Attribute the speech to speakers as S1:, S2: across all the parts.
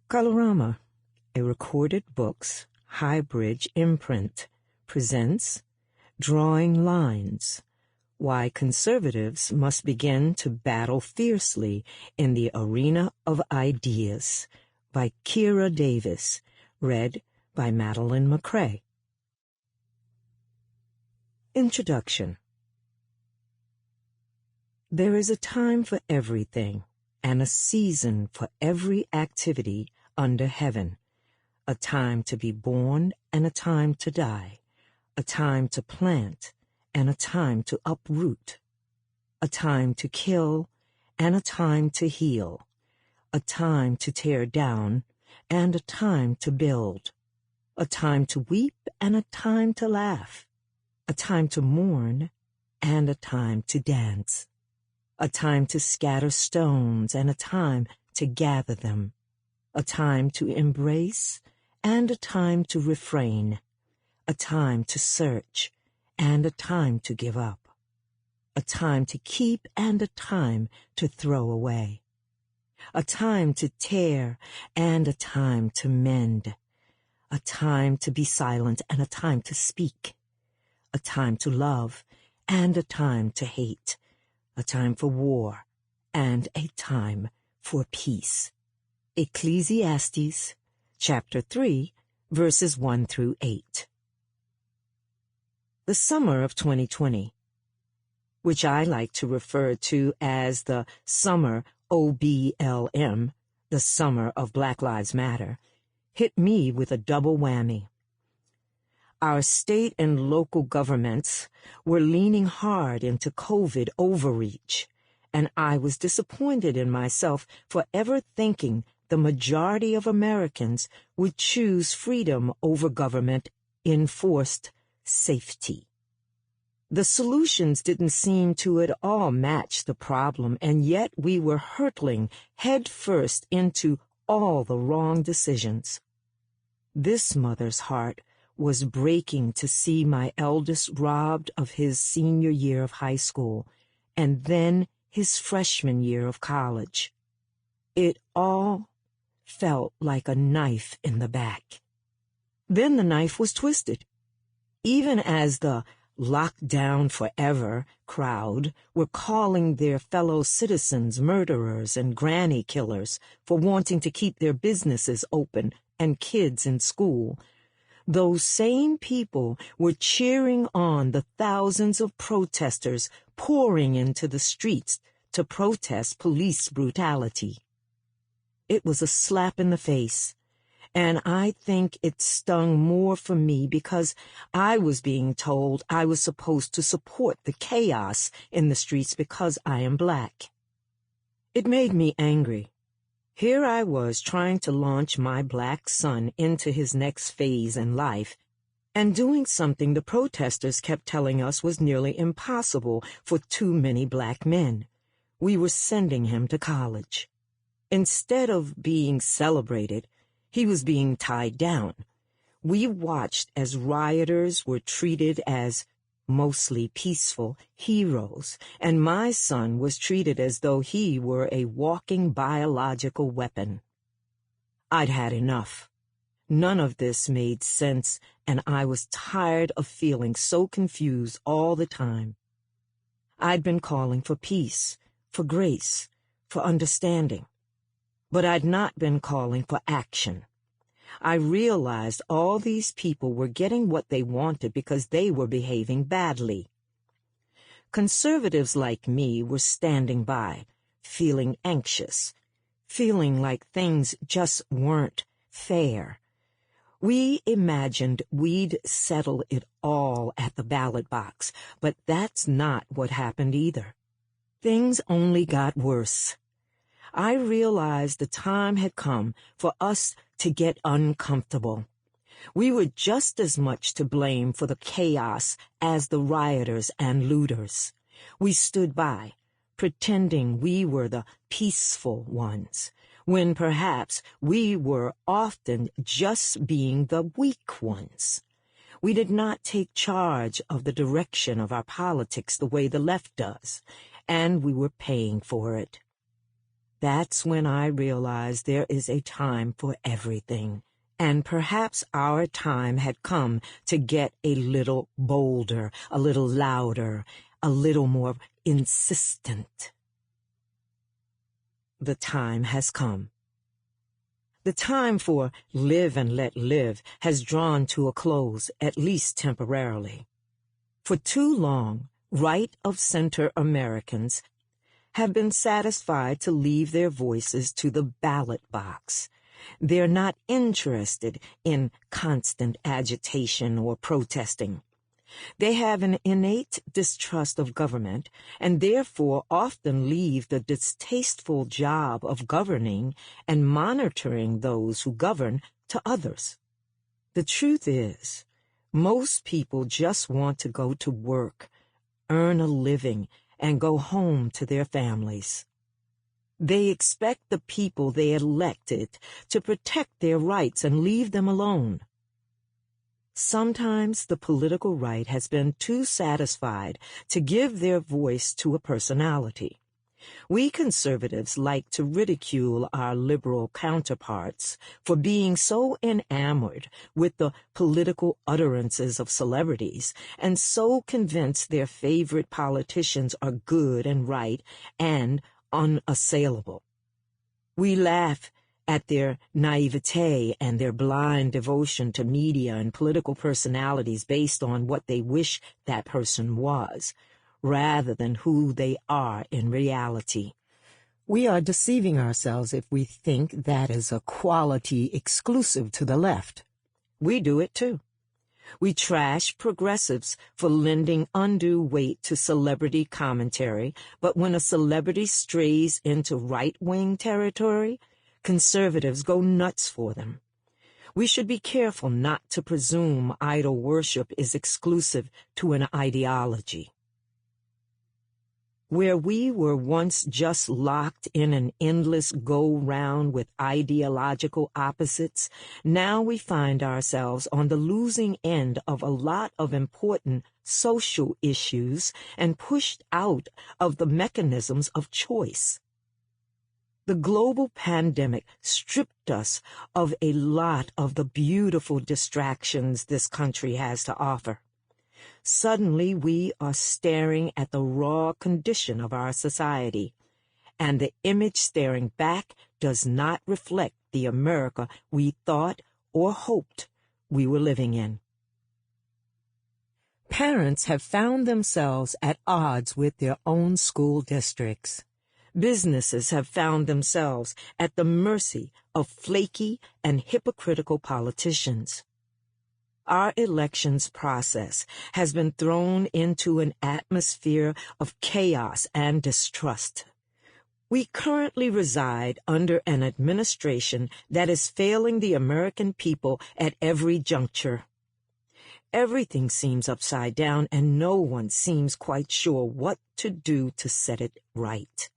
S1: Colorama, a recorded books hybrid imprint, presents Drawing Lines, Why Conservatives Must Begin to Battle Fiercely in the Arena of Ideas, by Kira Davis, read by Madeline Mccray. Introduction. There is a time for everything, and a season for every activity under heaven, a time to be born and a time to die, a time to plant and a time to uproot, a time to kill and a time to heal, a time to tear down and a time to build, a time to weep and a time to laugh, a time to mourn and a time to dance, a time to scatter stones and a time to gather them, a time to embrace and a time to refrain, a time to search and a time to give up, a time to keep and a time to throw away, a time to tear and a time to mend, a time to be silent and a time to speak, a time to love and a time to hate, a time for war and a time for peace. Ecclesiastes, chapter 3, verses 1 through 8. The summer of 2020, which I like to refer to as the summer OBLM, the summer of Black Lives Matter, hit me with a double whammy. Our state and local governments were leaning hard into COVID overreach, and I was disappointed in myself for ever thinking the majority of Americans would choose freedom over government-enforced safety. The solutions didn't seem to at all match the problem, and yet we were hurtling head first into all the wrong decisions. This mother's heart was breaking to see my eldest robbed of his senior year of high school, and then his freshman year of college. It all felt like a knife in the back. Then the knife was twisted. Even as the lockdown forever crowd were calling their fellow citizens murderers and granny killers for wanting to keep their businesses open and kids in school, those same people were cheering on the thousands of protesters pouring into the streets to protest police brutality. It was a slap in the face, and I think it stung more for me because I was being told I was supposed to support the chaos in the streets because I am black. It made me angry. Here I was trying to launch my black son into his next phase in life, and doing something the protesters kept telling us was nearly impossible for too many black men. We were sending him to college. Instead of being celebrated, he was being tied down. We watched as rioters were treated as mostly peaceful heroes, and my son was treated as though he were a walking biological weapon. I'd had enough. None of this made sense, and I was tired of feeling so confused all the time. I'd been calling for peace, for grace, for understanding. But I'd not been calling for action. I realized all these people were getting what they wanted because they were behaving badly. Conservatives like me were standing by, feeling anxious, feeling like things just weren't fair. We imagined we'd settle it all at the ballot box, but that's not what happened either. Things only got worse. I realized the time had come for us to get uncomfortable. We were just as much to blame for the chaos as the rioters and looters. We stood by, pretending we were the peaceful ones, when perhaps we were often just being the weak ones. We did not take charge of the direction of our politics the way the left does, and we were paying for it. That's when I realized there is a time for everything. And perhaps our time had come to get a little bolder, a little louder, a little more insistent. The time has come. The time for live and let live has drawn to a close, at least temporarily. For too long, right-of-center Americans have been satisfied to leave their voices to the ballot box. They're not interested in constant agitation or protesting. They have an innate distrust of government and therefore often leave the distasteful job of governing and monitoring those who govern to others. The truth is, most people just want to go to work, earn a living, and go home to their families. They expect the people they elected to protect their rights and leave them alone. Sometimes the political right has been too satisfied to give their voice to a personality. We conservatives like to ridicule our liberal counterparts for being so enamored with the political utterances of celebrities and so convinced their favorite politicians are good and right and unassailable. We laugh at their naivete and their blind devotion to media and political personalities based on what they wish that person was, rather than who they are in reality. We are deceiving ourselves if we think that is a quality exclusive to the left. We do it too. We trash progressives for lending undue weight to celebrity commentary, but when a celebrity strays into right-wing territory, conservatives go nuts for them. We should be careful not to presume idol worship is exclusive to an ideology. Where we were once just locked in an endless go-round with ideological opposites, now we find ourselves on the losing end of a lot of important social issues and pushed out of the mechanisms of choice. The global pandemic stripped us of a lot of the beautiful distractions this country has to offer. Suddenly, we are staring at the raw condition of our society, and the image staring back does not reflect the America we thought or hoped we were living in. Parents have found themselves at odds with their own school districts. Businesses have found themselves at the mercy of flaky and hypocritical politicians. Our elections process has been thrown into an atmosphere of chaos and distrust. We currently reside under an administration that is failing the American people at every juncture. Everything seems upside down, and no one seems quite sure what to do to set it right.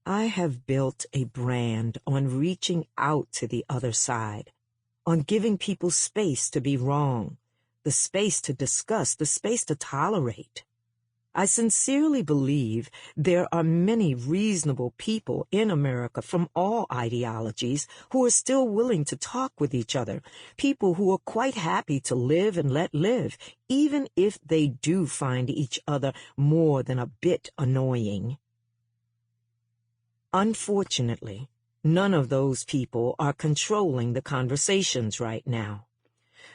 S1: I have built a brand on reaching out to the other side, on giving people space to be wrong, the space to discuss, the space to tolerate. I sincerely believe there are many reasonable people in America from all ideologies who are still willing to talk with each other, people who are quite happy to live and let live, even if they do find each other more than a bit annoying. Unfortunately, none of those people are controlling the conversations right now.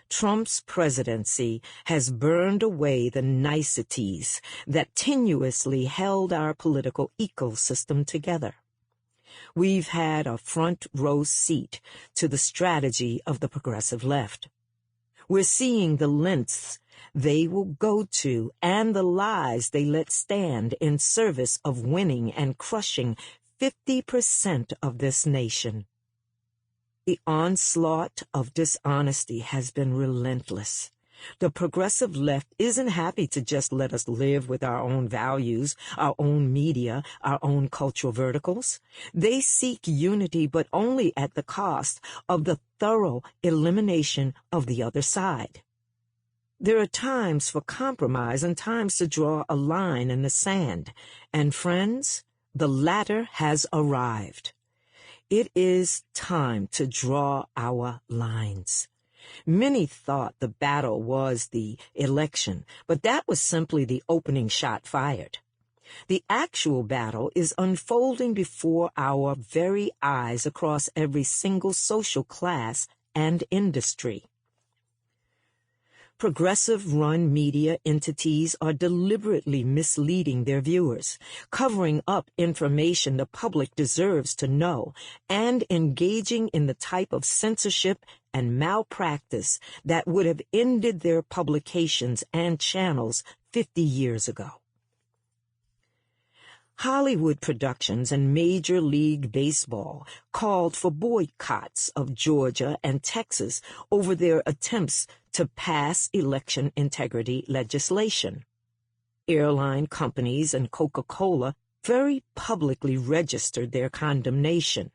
S1: Trump's presidency has burned away the niceties that tenuously held our political ecosystem together. We've had a front row seat to the strategy of the progressive left. We're seeing the lengths they will go to and the lies they let stand in service of winning and crushing 50% of this nation. The onslaught of dishonesty has been relentless. The progressive left isn't happy to just let us live with our own values, our own media, our own cultural verticals. They seek unity, but only at the cost of the thorough elimination of the other side. There are times for compromise and times to draw a line in the sand. And friends, The latter has arrived. It is time to draw our lines. Many thought the battle was the election, but that was simply the opening shot fired. The actual battle is unfolding before our very eyes across every single social class and industry. Progressive-run media entities are deliberately misleading their viewers, covering up information the public deserves to know, and engaging in the type of censorship and malpractice that would have ended their publications and channels 50 years ago. Hollywood Productions and Major League Baseball called for boycotts of Georgia and Texas over their attempts to pass election integrity legislation. Airline companies and Coca-Cola very publicly registered their condemnation.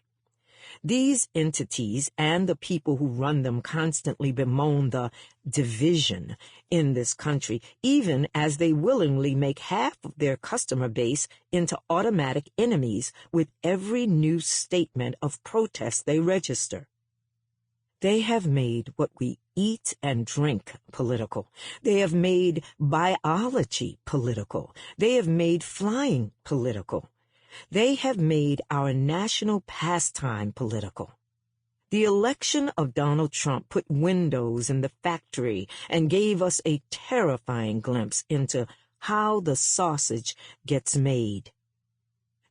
S1: These entities and the people who run them constantly bemoan the division in this country, even as they willingly make half of their customer base into automatic enemies with every new statement of protest they register. They have made what we eat and drink political. They have made biology political. They have made flying political. They have made our national pastime political. The election of Donald Trump put windows in the factory and gave us a terrifying glimpse into how the sausage gets made.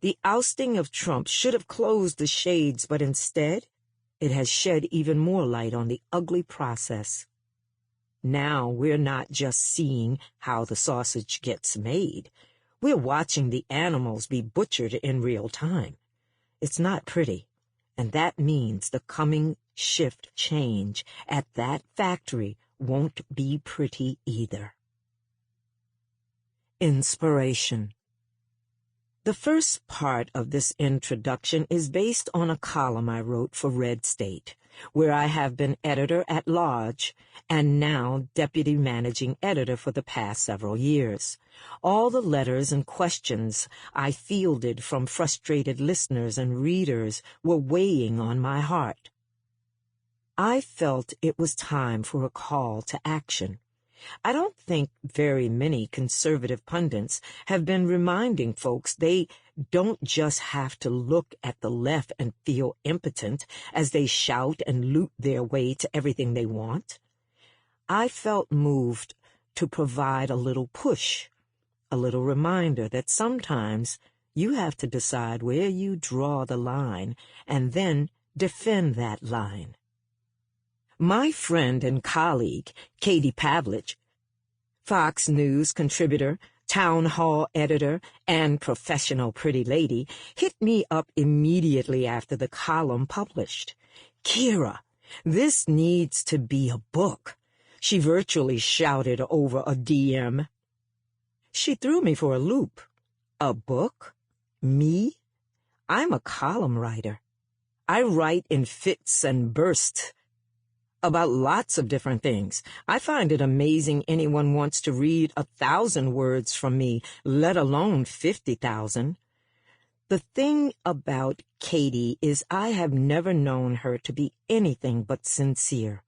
S1: The ousting of Trump should have closed the shades, but instead, it has shed even more light on the ugly process. Now we're not just seeing how the sausage gets made. We're watching the animals be butchered in real time. It's not pretty, and that means the coming shift change at that factory won't be pretty either. Inspiration. The first part of this introduction is based on a column I wrote for Red State, where I have been editor-at-large and now deputy managing editor for the past several years. All the letters and questions I fielded from frustrated listeners and readers were weighing on my heart. I felt it was time for a call to action. I don't think very many conservative pundits have been reminding folks they don't just have to look at the left and feel impotent as they shout and loot their way to everything they want. I felt moved to provide a little push, a little reminder that sometimes you have to decide where you draw the line and then defend that line. My friend and colleague, Katie Pavlich, Fox News contributor, town hall editor, and professional pretty lady, hit me up immediately after the column published. "Kira, this needs to be a book," she virtually shouted over a DM. She threw me for a loop. A book? Me? I'm a column writer. I write in fits and bursts about lots of different things. I find it amazing anyone wants to read 1,000 words from me, let alone 50,000. The thing about Katie is I have never known her to be anything but sincere.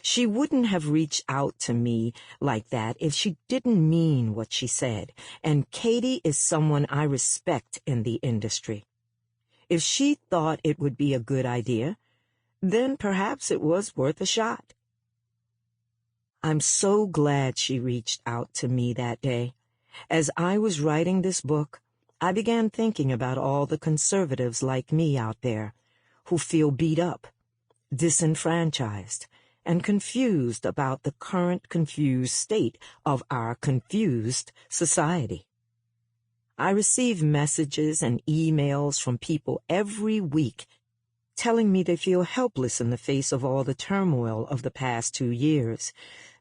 S1: She wouldn't have reached out to me like that if she didn't mean what she said, and Katie is someone I respect in the industry. If she thought it would be a good idea, then perhaps it was worth a shot. I'm so glad she reached out to me that day. As I was writing this book, I began thinking about all the conservatives like me out there who feel beat up, disenfranchised, and confused about the current confused state of our confused society. I receive messages and emails from people every week telling me they feel helpless in the face of all the turmoil of the past 2 years.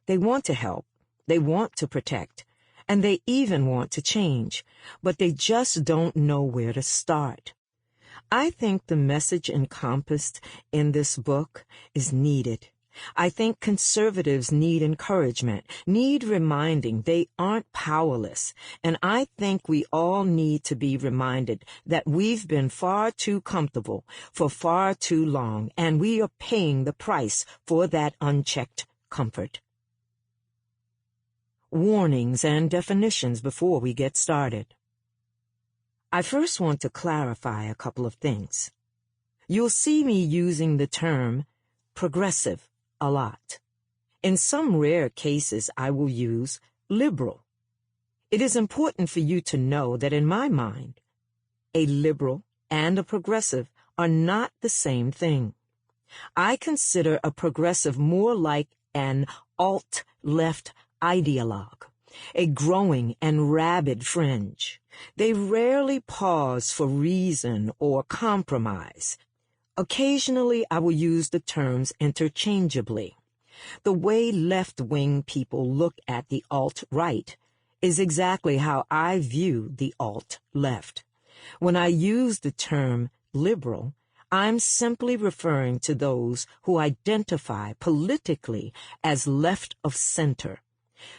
S1: They want to help, they want to protect, and they even want to change, but they just don't know where to start. I think the message encompassed in this book is needed. I think conservatives need encouragement, need reminding they aren't powerless, and I think we all need to be reminded that we've been far too comfortable for far too long, and we are paying the price for that unchecked comfort. Warnings and definitions before we get started. I first want to clarify a couple of things. You'll see me using the term progressive a lot. In some rare cases, I will use liberal. It is important for you to know that in my mind, a liberal and a progressive are not the same thing. I consider a progressive more like an alt-left ideologue, a growing and rabid fringe. They rarely pause for reason or compromise. Occasionally, I will use the terms interchangeably. The way left-wing people look at the alt-right is exactly how I view the alt-left. When I use the term liberal, I'm simply referring to those who identify politically as left of center.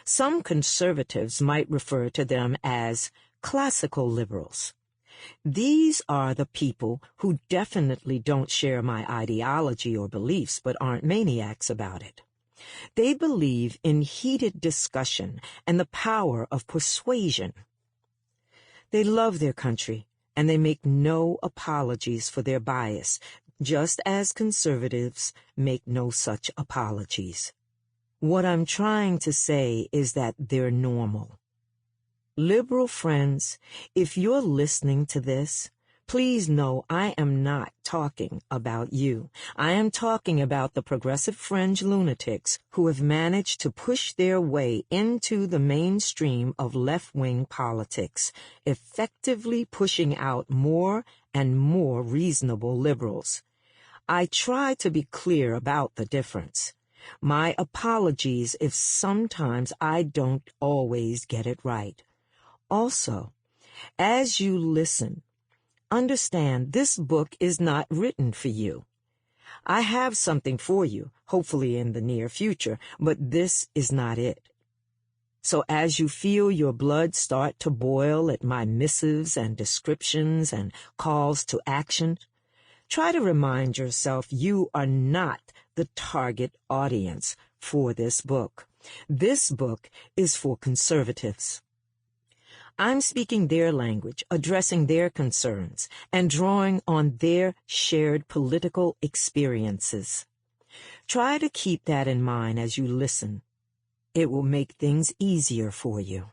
S1: Some conservatives might refer to them as classical liberals. These are the people who definitely don't share my ideology or beliefs but aren't maniacs about it. They believe in heated discussion and the power of persuasion. They love their country, and they make no apologies for their bias, just as conservatives make no such apologies. What I'm trying to say is that they're normal. Liberal friends, if you're listening to this, please know I am not talking about you. I am talking about the progressive fringe lunatics who have managed to push their way into the mainstream of left-wing politics, effectively pushing out more and more reasonable liberals. I try to be clear about the difference. My apologies if sometimes I don't always get it right. Also, as you listen, understand this book is not written for you. I have something for you, hopefully in the near future, but this is not it. So as you feel your blood start to boil at my missives and descriptions and calls to action, try to remind yourself you are not the target audience for this book. This book is for conservatives. I'm speaking their language, addressing their concerns, and drawing on their shared political experiences. Try to keep that in mind as you listen. It will make things easier for you.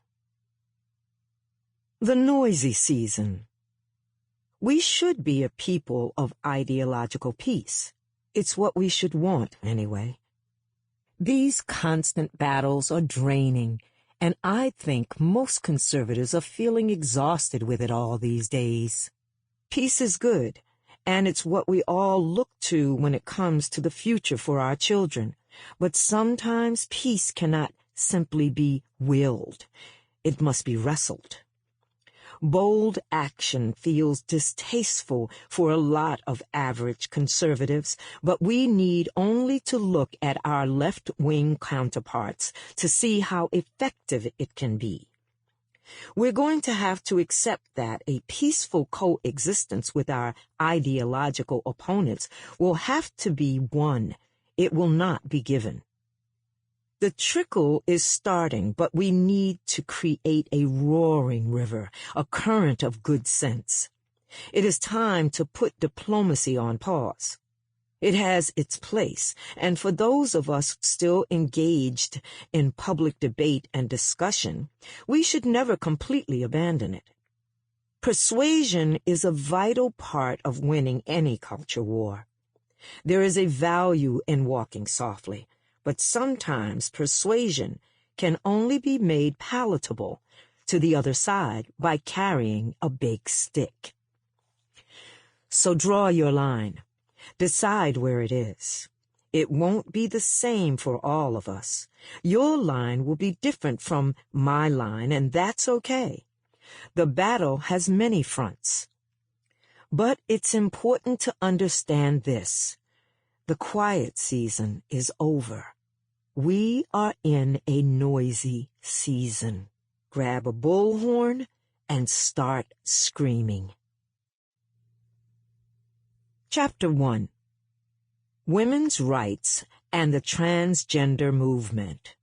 S1: The noisy season. We should be a people of ideological peace. It's what we should want, anyway. These constant battles are draining, and I think most conservatives are feeling exhausted with it all these days. Peace is good, and it's what we all look to when it comes to the future for our children. But sometimes peace cannot simply be willed. It must be wrestled. Bold action feels distasteful for a lot of average conservatives, but we need only to look at our left-wing counterparts to see how effective it can be. We're going to have to accept that a peaceful coexistence with our ideological opponents will have to be won. It will not be given. The trickle is starting, but we need to create a roaring river, a current of good sense. It is time to put diplomacy on pause. It has its place, and for those of us still engaged in public debate and discussion, we should never completely abandon it. Persuasion is a vital part of winning any culture war. There is a value in walking softly, but sometimes persuasion can only be made palatable to the other side by carrying a big stick. So draw your line. Decide where it is. It won't be the same for all of us. Your line will be different from my line, and that's okay. The battle has many fronts. But it's important to understand this. The quiet season is over. We are in a noisy season. Grab a bullhorn and start screaming. Chapter 1. Women's Rights and the Transgender Movement.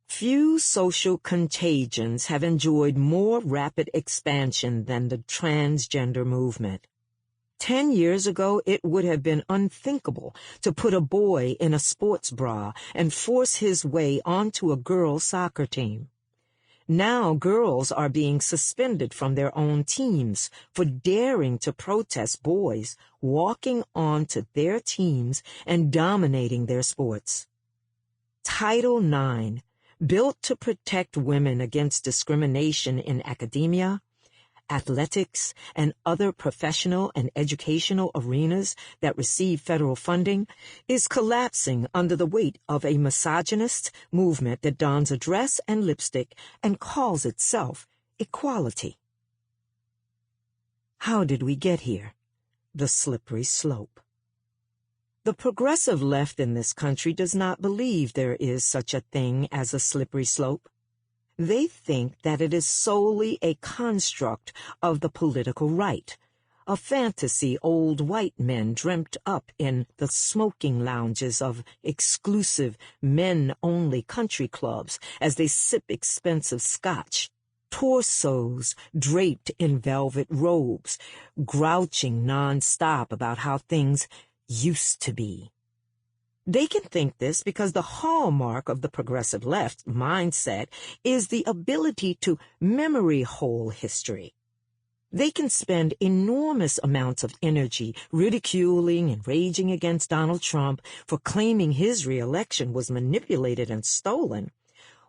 S1: Few social contagions have enjoyed more rapid expansion than the transgender movement. 10 years ago, it would have been unthinkable to put a boy in a sports bra and force his way onto a girls' soccer team. Now girls are being suspended from their own teams for daring to protest boys walking onto their teams and dominating their sports. Title IX, built to protect women against discrimination in academia, athletics, and other professional and educational arenas that receive federal funding, is collapsing under the weight of a misogynist movement that dons a dress and lipstick and calls itself equality. How did we get here? The slippery slope. The progressive left in this country does not believe there is such a thing as a slippery slope. They think that it is solely a construct of the political right, a fantasy old white men dreamt up in the smoking lounges of exclusive men-only country clubs as they sip expensive scotch, torsos draped in velvet robes, grouching non-stop about how things used to be. They can think this because the hallmark of the progressive left mindset is the ability to memory hole history. They can spend enormous amounts of energy ridiculing and raging against Donald Trump for claiming his re-election was manipulated and stolen,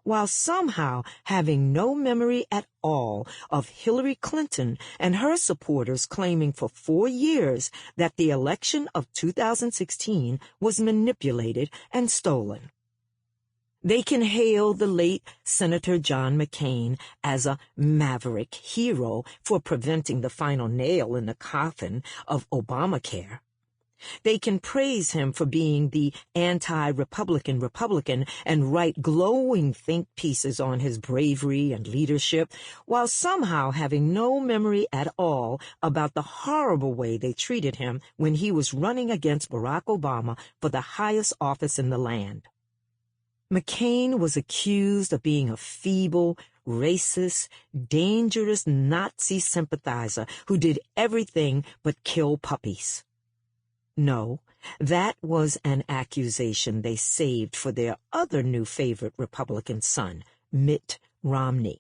S1: while somehow having no memory at all of Hillary Clinton and her supporters claiming for 4 years that the election of 2016 was manipulated and stolen. They can hail the late Senator John McCain as a maverick hero for preventing the final nail in the coffin of Obamacare. They can praise him for being the anti-Republican Republican and write glowing think pieces on his bravery and leadership, while somehow having no memory at all about the horrible way they treated him when he was running against Barack Obama for the highest office in the land. McCain was accused of being a feeble, racist, dangerous Nazi sympathizer who did everything but kill puppies. No, that was an accusation they saved for their other new favorite Republican son, Mitt Romney.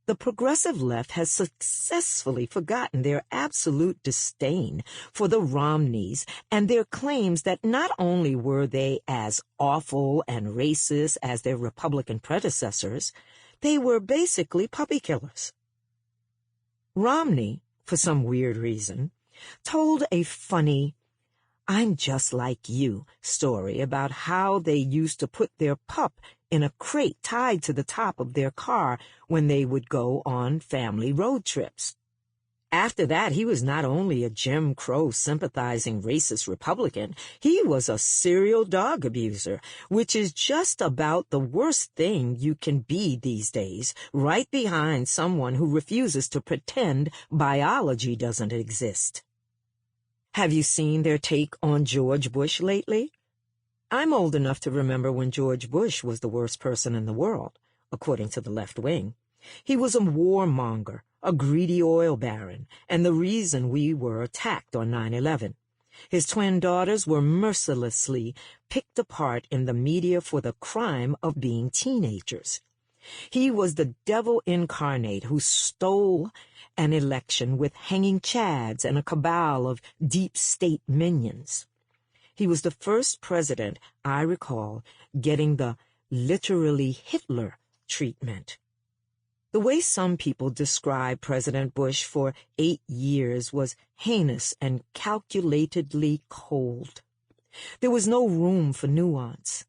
S1: The progressive left has successfully forgotten their absolute disdain for the Romneys and their claims that not only were they as awful and racist as their Republican predecessors, they were basically puppy killers. Romney, for some weird reason, told a funny "I'm just like you" story about how they used to put their pup in a crate tied to the top of their car when they would go on family road trips. After that, he was not only a Jim Crow sympathizing racist Republican, he was a serial dog abuser, which is just about the worst thing you can be these days, right behind someone who refuses to pretend biology doesn't exist. Have you seen their take on George Bush lately? I'm old enough to remember when George Bush was the worst person in the world, according to the left wing. He was a warmonger, a greedy oil baron, and the reason we were attacked on 9/11. His twin daughters were mercilessly picked apart in the media for the crime of being teenagers. He was the devil incarnate who stole an election with hanging chads and a cabal of deep state minions. He was the first president, I recall, getting the literally Hitler treatment. The way some people describe President Bush for 8 years was heinous and calculatedly cold. There was no room for nuance.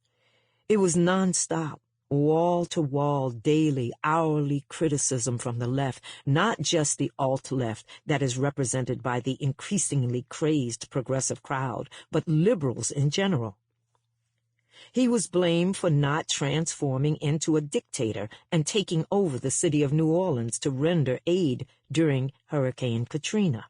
S1: It was nonstop, wall-to-wall, daily, hourly criticism from the left, not just the alt-left that is represented by the increasingly crazed progressive crowd, but liberals in general. He was blamed for not transforming into a dictator and taking over the city of New Orleans to render aid during Hurricane Katrina.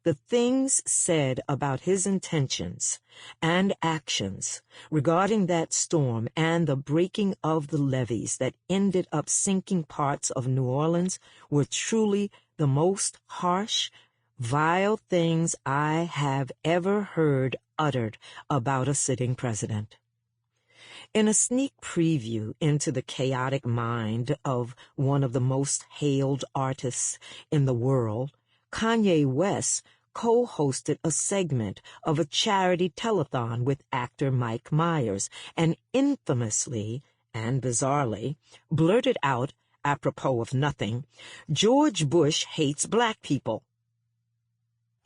S1: The things said about his intentions and actions regarding that storm and the breaking of the levees that ended up sinking parts of New Orleans were truly the most harsh, vile things I have ever heard uttered about a sitting president. In a sneak preview into the chaotic mind of one of the most hailed artists in the world, Kanye West co-hosted a segment of a charity telethon with actor Mike Myers and infamously and bizarrely blurted out, apropos of nothing, "George Bush hates black people."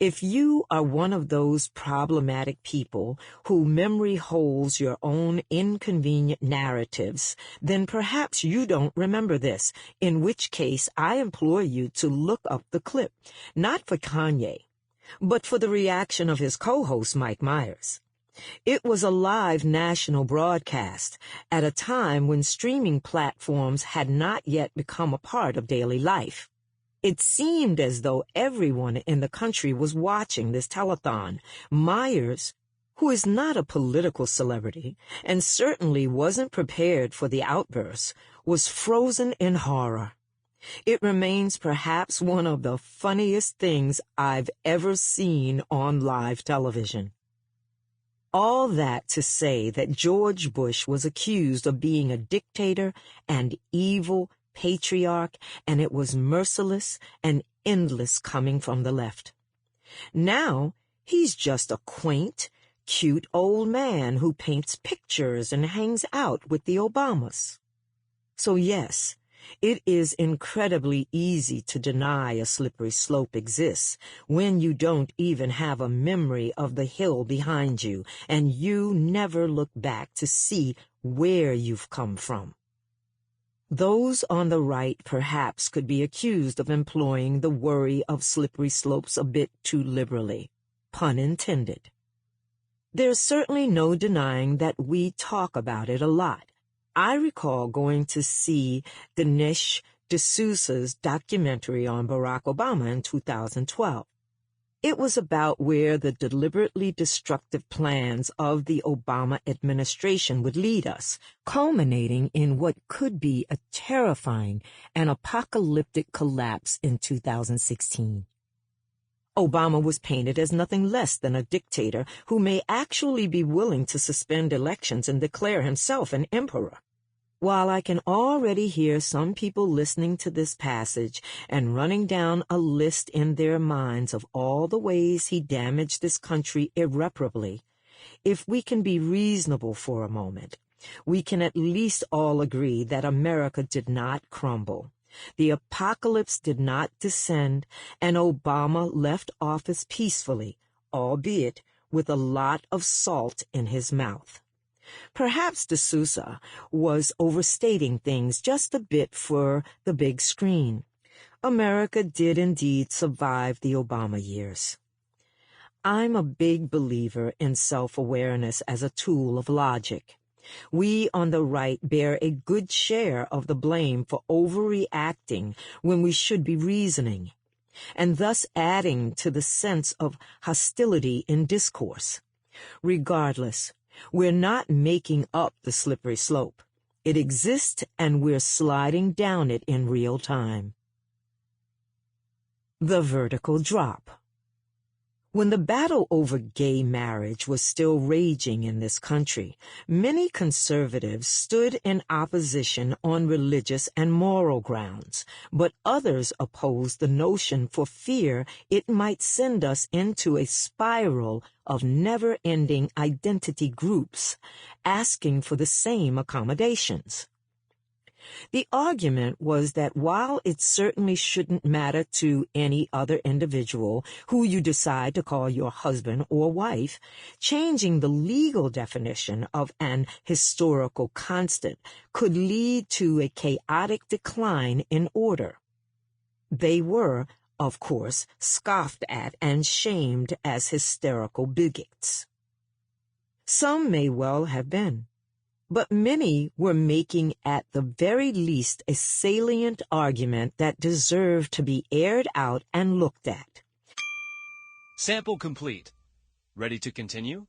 S1: If you are one of those problematic people who memory holds your own inconvenient narratives, then perhaps you don't remember this, in which case I implore you to look up the clip, not for Kanye, but for the reaction of his co-host Mike Myers. It was a live national broadcast at a time when streaming platforms had not yet become a part of daily life. It seemed as though everyone in the country was watching this telethon. Myers, who is not a political celebrity and certainly wasn't prepared for the outburst, was frozen in horror. It remains perhaps one of the funniest things I've ever seen on live television. All that to say that George Bush was accused of being a dictator and evil patriarch, and it was merciless and endless coming from the left. Now he's just a quaint, cute old man who paints pictures and hangs out with the Obamas. So yes, it is incredibly easy to deny a slippery slope exists when you don't even have a memory of the hill behind you and you never look back to see where you've come from. Those on the right perhaps could be accused of employing the worry of slippery slopes a bit too liberally, pun intended. There's certainly no denying that we talk about it a lot. I recall going to see Dinesh D'Souza's documentary on Barack Obama in 2012. It was about where the deliberately destructive plans of the Obama administration would lead us, culminating in what could be a terrifying and apocalyptic collapse in 2016. Obama was painted as nothing less than a dictator who may actually be willing to suspend elections and declare himself an emperor. While I can already hear some people listening to this passage and running down a list in their minds of all the ways he damaged this country irreparably, if we can be reasonable for a moment, we can at least all agree that America did not crumble. The apocalypse did not descend, and Obama left office peacefully, albeit with a lot of salt in his mouth. Perhaps D'Souza was overstating things just a bit for the big screen. America did indeed survive the Obama years. I'm a big believer in self-awareness as a tool of logic. We on the right bear a good share of the blame for overreacting when we should be reasoning, and thus adding to the sense of hostility in discourse. Regardless, we're not making up the slippery slope. It exists, and we're sliding down it in real time. The vertical drop. When the battle over gay marriage was still raging in this country, many conservatives stood in opposition on religious and moral grounds, but others opposed the notion for fear it might send us into a spiral of never-ending identity groups asking for the same accommodations. The argument was that while it certainly shouldn't matter to any other individual who you decide to call your husband or wife, changing the legal definition of an historical constant could lead to a chaotic decline in order. They were, of course, scoffed at and shamed as hysterical bigots. Some may well have been, but many were making at the very least a salient argument that deserved to be aired out and looked at.
S2: Sample complete. Ready to continue?